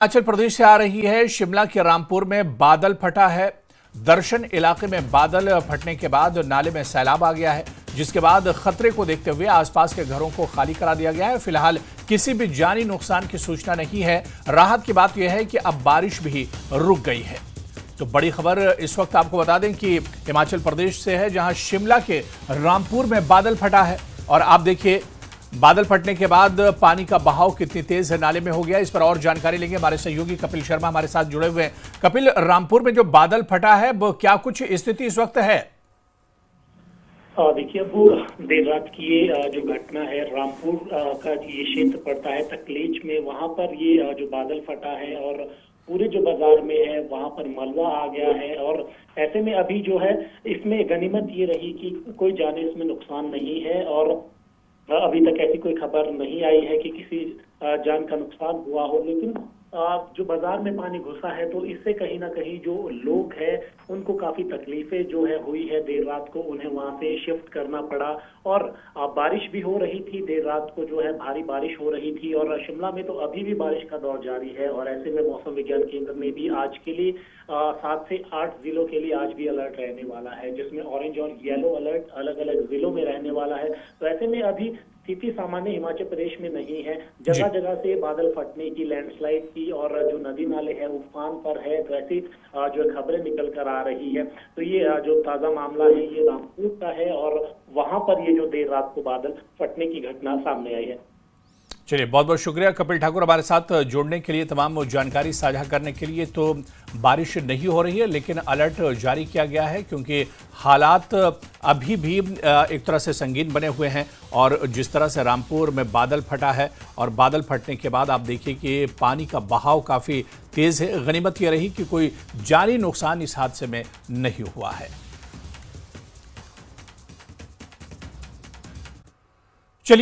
हिमाचल प्रदेश से आ रही है। शिमला के रामपुर में बादल फटा है। दर्शन इलाके में बादल फटने के बाद नाले में सैलाब आ गया है, जिसके बाद खतरे को देखते हुए आसपास के घरों को खाली करा दिया गया है। फिलहाल किसी भी जानी नुकसान की सूचना नहीं है। राहत की बात यह है कि अब बारिश भी रुक गई है। तो बड़ी खबर इस वक्त आपको बता दें कि हिमाचल प्रदेश से है, जहां शिमला के रामपुर में बादल फटा है। और आप देखिए, बादल फटने के बाद पानी का बहाव कितनी तेज है नाले में हो गया। इस पर और जानकारी लेंगे, हमारे सहयोगी कपिल शर्मा हमारे साथ जुड़े हुए हैं। कपिल, रामपुर में जो बादल फटा है वो क्या कुछ स्थिति इस वक्त है? देखिए, वो देर रात की ये जो घटना है, रामपुर का ये क्षेत्र पड़ता है तकलीच में, वहां पर ये जो बादल फटा है और पूरे जो बाजार में है वहां पर मलबा आ गया है। और ऐसे में अभी जो है इसमें गनीमत ये रही कि कोई जाने इसमें नुकसान नहीं है और अभी तक ऐसी कोई खबर नहीं आई है कि किसी जान का नुकसान हुआ हो। लेकिन जो बाजार में पानी घुसा है तो इससे कहीं ना कहीं जो लोग हैं उनको काफी तकलीफें जो है हुई है। देर रात को उन्हें वहां से शिफ्ट करना पड़ा और बारिश भी हो रही थी। देर रात को जो है भारी बारिश हो रही थी और शिमला में तो अभी भी बारिश का दौर जारी है। और ऐसे में मौसम विज्ञान केंद्र में भी आज के लिए 7 से 8 जिलों के लिए आज भी अलर्ट रहने वाला है, जिसमें ऑरेंज और येलो अलर्ट अलग अलग जिलों में रहने वाला है। तो ऐसे में अभी स्थिति सामान्य हिमाचल प्रदेश में नहीं है। जगह जगह से बादल फटने की, लैंडस्लाइड की और जो नदी नाले हैं उफान पर है, तो ऐसी जो खबरें निकल कर आ रही है। तो ये जो ताजा मामला है ये रामपुर का है और वहां पर ये जो देर रात को बादल फटने की घटना सामने आई है। चलिए, बहुत बहुत शुक्रिया कपिल ठाकुर हमारे साथ जुड़ने के लिए, तमाम जानकारी साझा करने के लिए। तो बारिश नहीं हो रही है लेकिन अलर्ट जारी किया गया है, क्योंकि हालात अभी भी एक तरह से संगीन बने हुए हैं। और जिस तरह से रामपुर में बादल फटा है और बादल फटने के बाद आप देखिए कि पानी का बहाव काफ़ी तेज़ है। गनीमत यह रही कि कोई जानी नुकसान इस हादसे में नहीं हुआ है।